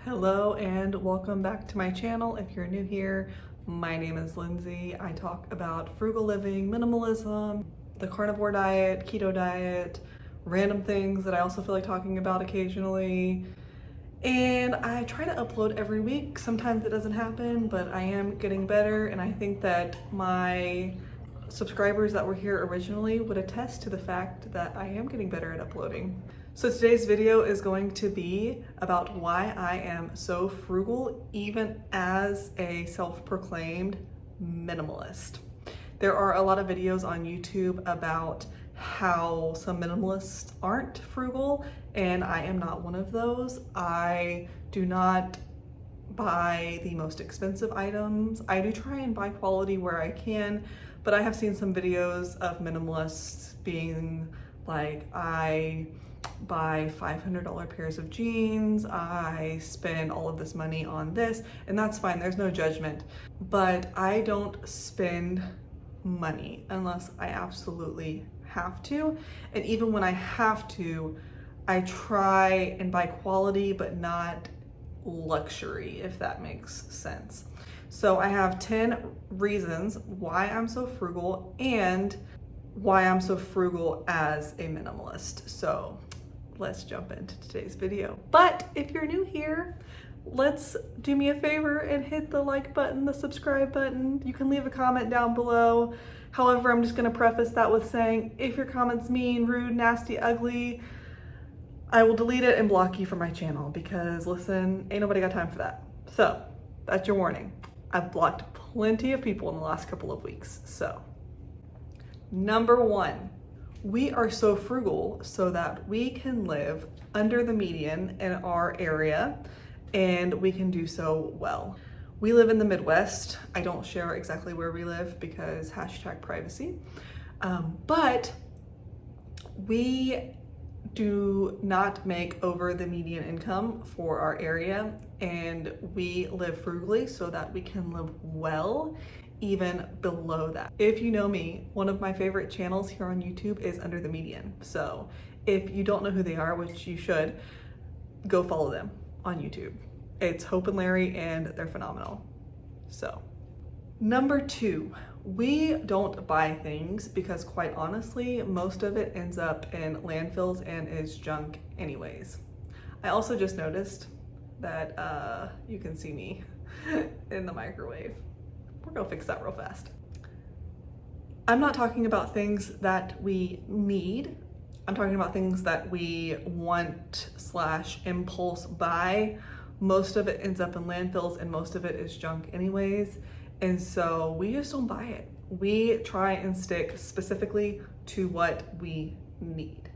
Hello and welcome back to my channel. If you're new here, my name is Lindsay. I talk about frugal living, minimalism, the carnivore diet, keto diet, random things that I also feel like talking about occasionally. And I try to upload every week. Sometimes it doesn't happen, but I am getting better, and I think that my subscribers that were here originally would attest to the fact that I am getting better at uploading. So today's video is going to be about why I am so frugal, even as a self-proclaimed minimalist. There are a lot of videos on YouTube about how some minimalists aren't frugal, and I am not one of those. I do not buy the most expensive items. I do try and buy quality where I can, but I have seen some videos of minimalists being like, I buy $500 pairs of jeans, I spend all of this money on this, and that's fine, there's no judgment. But I don't spend money unless I absolutely have to. And even when I have to, I try and buy quality, but not luxury, if that makes sense. So I have 10 reasons why I'm so frugal and why I'm so frugal as a minimalist. So let's jump into today's video. But if you're new here, let's do me a favor and hit the like button, the subscribe button. You can leave a comment down below. However, I'm just gonna preface that with saying, if your comment's mean, rude, nasty, ugly, I will delete it and block you from my channel, because listen, ain't nobody got time for that. So that's your warning. I've blocked plenty of people in the last couple of weeks. So number one, we are so frugal so that we can live under the median in our area, and we can do so well. We live in the Midwest. I don't share exactly where we live because #privacy, but we do not make over the median income for our area, and we live frugally so that we can live well even below that. If you know me, one of my favorite channels here on YouTube is Under the Median. So if you don't know who they are, which you should, go follow them on YouTube. It's Hope and Larry, and they're phenomenal. So number two, we don't buy things because, quite honestly, most of it ends up in landfills and is junk anyways. I also just noticed that you can see me in the microwave. We're gonna fix that real fast. I'm not talking about things that we need. I'm talking about things that we want / impulse buy. Most of it ends up in landfills and most of it is junk anyways. And so we just don't buy it. We try and stick specifically to what we need.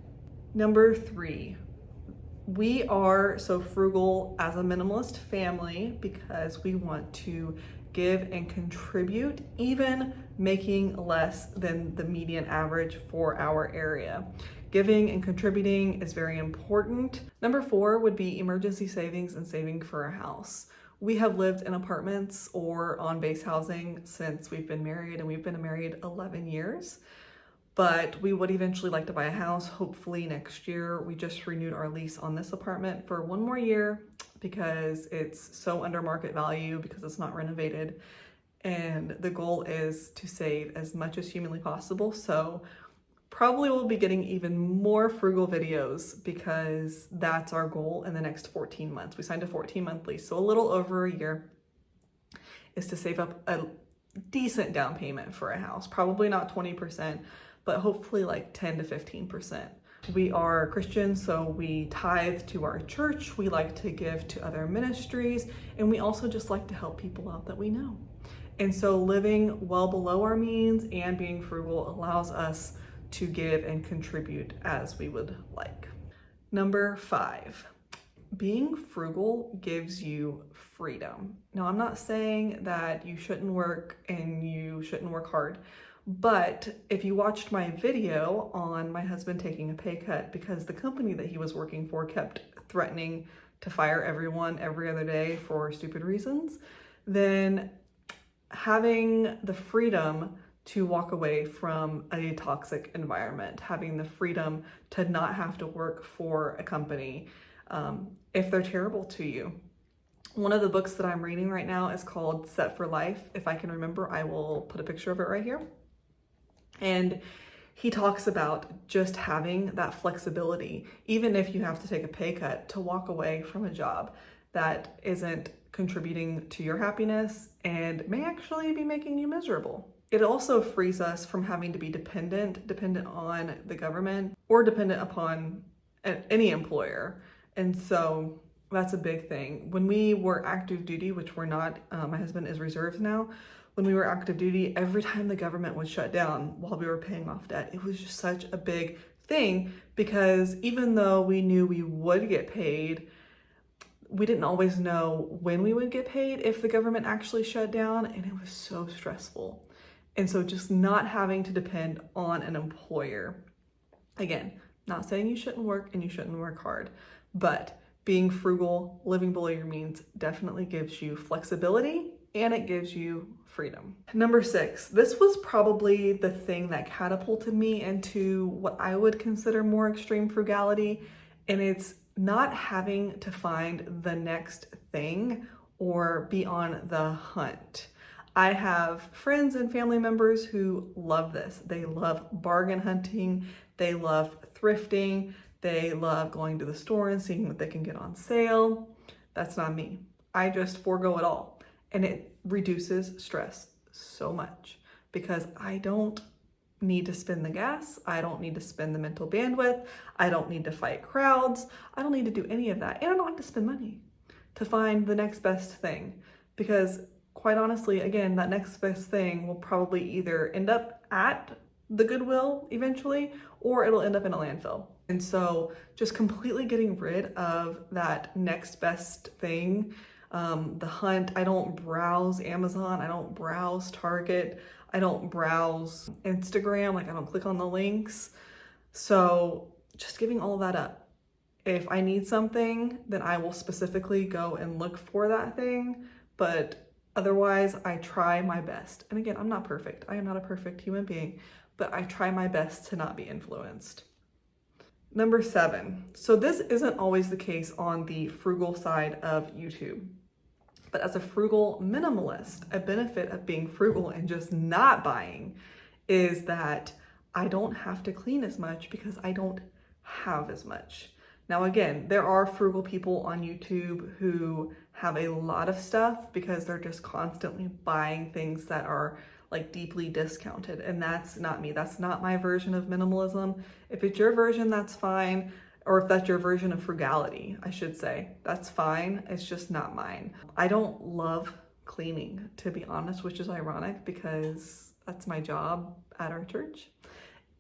Number three, we are so frugal as a minimalist family because we want to give and contribute, even making less than the median average for our area. Giving and contributing is very important. Number four would be emergency savings and saving for a house. We have lived in apartments or on base housing since we've been married, and we've been married 11 years. But we would eventually like to buy a house, hopefully next year. We just renewed our lease on this apartment for 1 more year because it's so under market value because it's not renovated. And the goal is to save as much as humanly possible. So probably we'll be getting even more frugal videos because that's our goal in the next 14 months. We signed a 14-month lease, so a little over a year, is to save up a decent down payment for a house. Probably not 20%, but hopefully like 10 to 15%. We are Christians, so we tithe to our church. We like to give to other ministries, and we also just like to help people out that we know. And so living well below our means and being frugal allows us to give and contribute as we would like. Number five, being frugal gives you freedom. Now, I'm not saying that you shouldn't work and you shouldn't work hard, but if you watched my video on my husband taking a pay cut because the company that he was working for kept threatening to fire everyone every other day for stupid reasons, then having the freedom to walk away from a toxic environment, having the freedom to not have to work for a company if they're terrible to you, One of the books that I'm reading right now is called Set for Life. If I can remember, I will put a picture of it right here. And he talks about just having that flexibility, even if you have to take a pay cut to walk away from a job that isn't contributing to your happiness and may actually be making you miserable. It also frees us from having to be dependent on the government or dependent upon any employer. And so that's a big thing. When we were active duty, which we're not, my husband is reserves now. When we were active duty, every time the government would shut down while we were paying off debt, it was just such a big thing, because even though we knew we would get paid, we didn't always know when we would get paid if the government actually shut down, and it was so stressful. And so just not having to depend on an employer. Again, not saying you shouldn't work and you shouldn't work hard, but being frugal, living below your means definitely gives you flexibility and it gives you freedom. Number 6, this was probably the thing that catapulted me into what I would consider more extreme frugality, and it's not having to find the next thing or be on the hunt. I have friends and family members who love this. They love bargain hunting, they love thrifting, they love going to the store and seeing what they can get on sale. That's not me. I just forego it all. And it reduces stress so much because I don't need to spend the gas. I don't need to spend the mental bandwidth. I don't need to fight crowds. I don't need to do any of that. And I don't have to spend money to find the next best thing, because quite honestly, again, that next best thing will probably either end up at the Goodwill eventually, or it'll end up in a landfill. And so just completely getting rid of that next best thing, the hunt. I don't browse Amazon. I don't browse Target. I don't browse Instagram. Like, I don't click on the links. So just giving all that up. If I need something, then I will specifically go and look for that thing. But otherwise, I try my best. And again, I'm not perfect. I am not a perfect human being, but I try my best to not be influenced. Number 7. So this isn't always the case on the frugal side of YouTube. But as a frugal minimalist, a benefit of being frugal and just not buying is that I don't have to clean as much because I don't have as much. Now, again, there are frugal people on YouTube who have a lot of stuff because they're just constantly buying things that are like deeply discounted. And that's not me. That's not my version of minimalism. If it's your version, that's fine. Or if that's your version of frugality, I should say, that's fine. It's just not mine. I don't love cleaning, to be honest, which is ironic because that's my job at our church.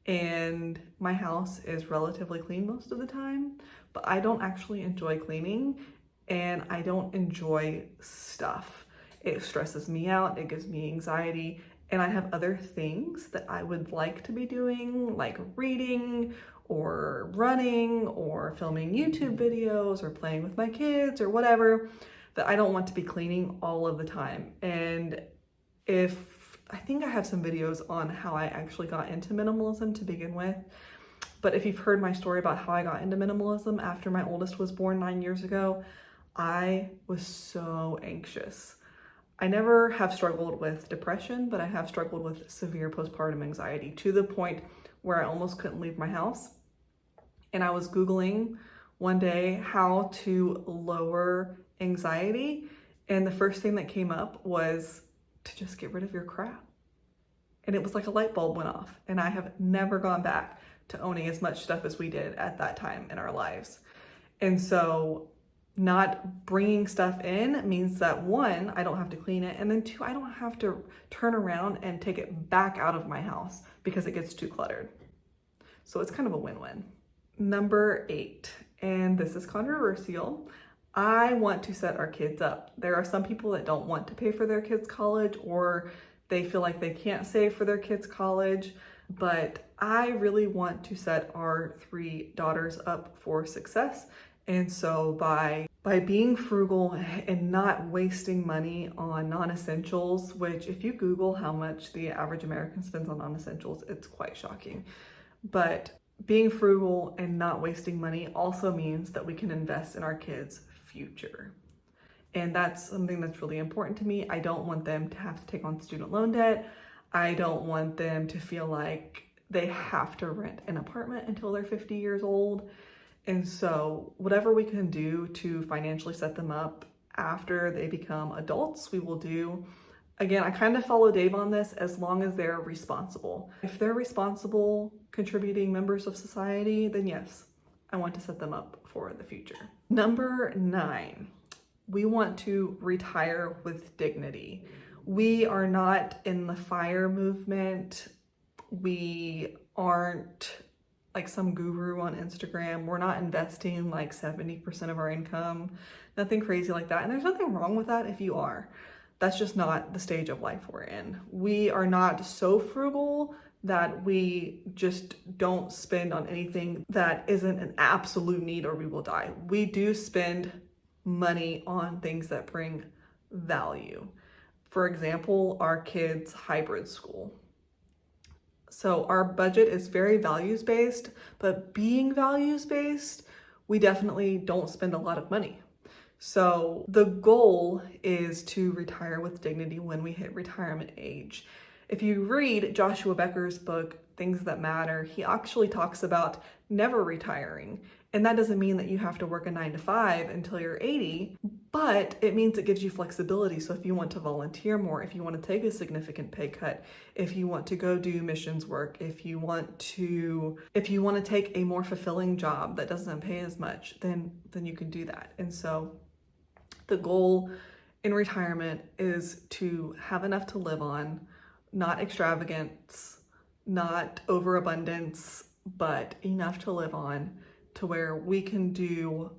And my house is relatively clean most of the time, but I don't actually enjoy cleaning and I don't enjoy stuff. It stresses me out, it gives me anxiety, and I have other things that I would like to be doing, like reading or running or filming YouTube videos or playing with my kids or whatever, that I don't want to be cleaning all of the time. And I think I have some videos on how I actually got into minimalism to begin with, but if you've heard my story about how I got into minimalism after my oldest was born 9 years ago, I was so anxious. I never have struggled with depression, but I have struggled with severe postpartum anxiety to the point where I almost couldn't leave my house. And I was Googling one day how to lower anxiety. And the first thing that came up was to just get rid of your crap. And it was like a light bulb went off. And I have never gone back to owning as much stuff as we did at that time in our lives. And so not bringing stuff in means that 1, I don't have to clean it. And then 2, I don't have to turn around and take it back out of my house because it gets too cluttered. So it's kind of a win-win. Number 8, and this is controversial. I want to set our kids up. There are some people that don't want to pay for their kids' college, or they feel like they can't save for their kids' college, but I really want to set our 3 daughters up for success. And so by being frugal and not wasting money on non-essentials, which if you Google how much the average American spends on non-essentials, it's quite shocking. But being frugal and not wasting money also means that we can invest in our kids' future. And that's something that's really important to me. I don't want them to have to take on student loan debt. I don't want them to feel like they have to rent an apartment until they're 50 years old. And so whatever we can do to financially set them up after they become adults, we will do. Again, I kind of follow Dave on this, as long as they're responsible. If they're responsible, contributing members of society, then yes, I want to set them up for the future. Number 9, we want to retire with dignity. We are not in the FIRE movement. We aren't like some guru on Instagram. We're not investing like 70% of our income, nothing crazy like that. And there's nothing wrong with that if you are. That's just not the stage of life we're in. We are not so frugal that we just don't spend on anything that isn't an absolute need or we will die. We do spend money on things that bring value. For example, our kids' hybrid school. So our budget is very values-based, but being values-based, we definitely don't spend a lot of money. So the goal is to retire with dignity when we hit retirement age. If you read Joshua Becker's book, Things That Matter, he actually talks about never retiring. And that doesn't mean that you have to work a 9 to 5 until you're 80, but it means it gives you flexibility. So if you want to volunteer more, if you want to take a significant pay cut, if you want to go do missions work, if you want to take a more fulfilling job that doesn't pay as much, then you can do that. And so the goal in retirement is to have enough to live on, not extravagance, not overabundance, but enough to live on, to where we can do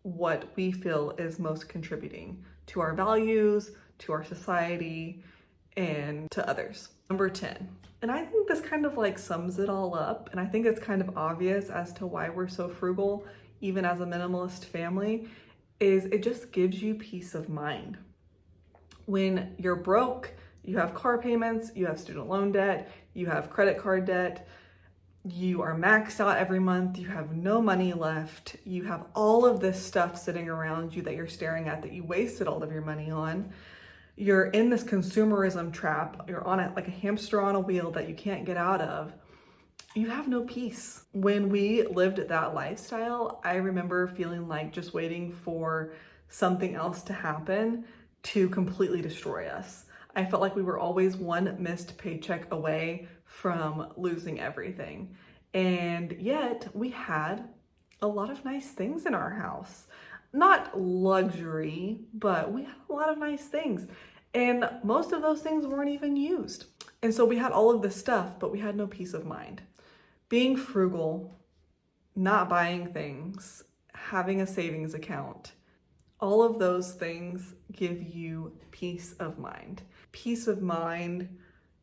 what we feel is most contributing to our values, to our society, and to others. Number 10, and I think this kind of like sums it all up, and I think it's kind of obvious as to why we're so frugal, even as a minimalist family, is it just gives you peace of mind. When you're broke, you have car payments, you have student loan debt, you have credit card debt, you are maxed out every month, you have no money left, you have all of this stuff sitting around you that you're staring at that you wasted all of your money on. You're in this consumerism trap, you're on it like a hamster on a wheel that you can't get out of. You have no peace. When we lived that lifestyle, I remember feeling like just waiting for something else to happen to completely destroy us. I felt like we were always one missed paycheck away from losing everything. And yet we had a lot of nice things in our house. Not luxury, but we had a lot of nice things. And most of those things weren't even used. And so we had all of this stuff, but we had no peace of mind. Being frugal, not buying things, having a savings account, all of those things give you peace of mind. Peace of mind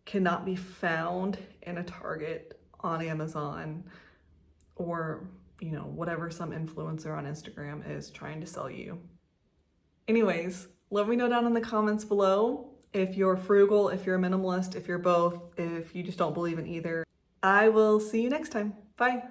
cannot be found in a Target, on Amazon, or, whatever some influencer on Instagram is trying to sell you. Anyways, let me know down in the comments below if you're frugal, if you're a minimalist, if you're both, if you just don't believe in either. I will see you next time. Bye.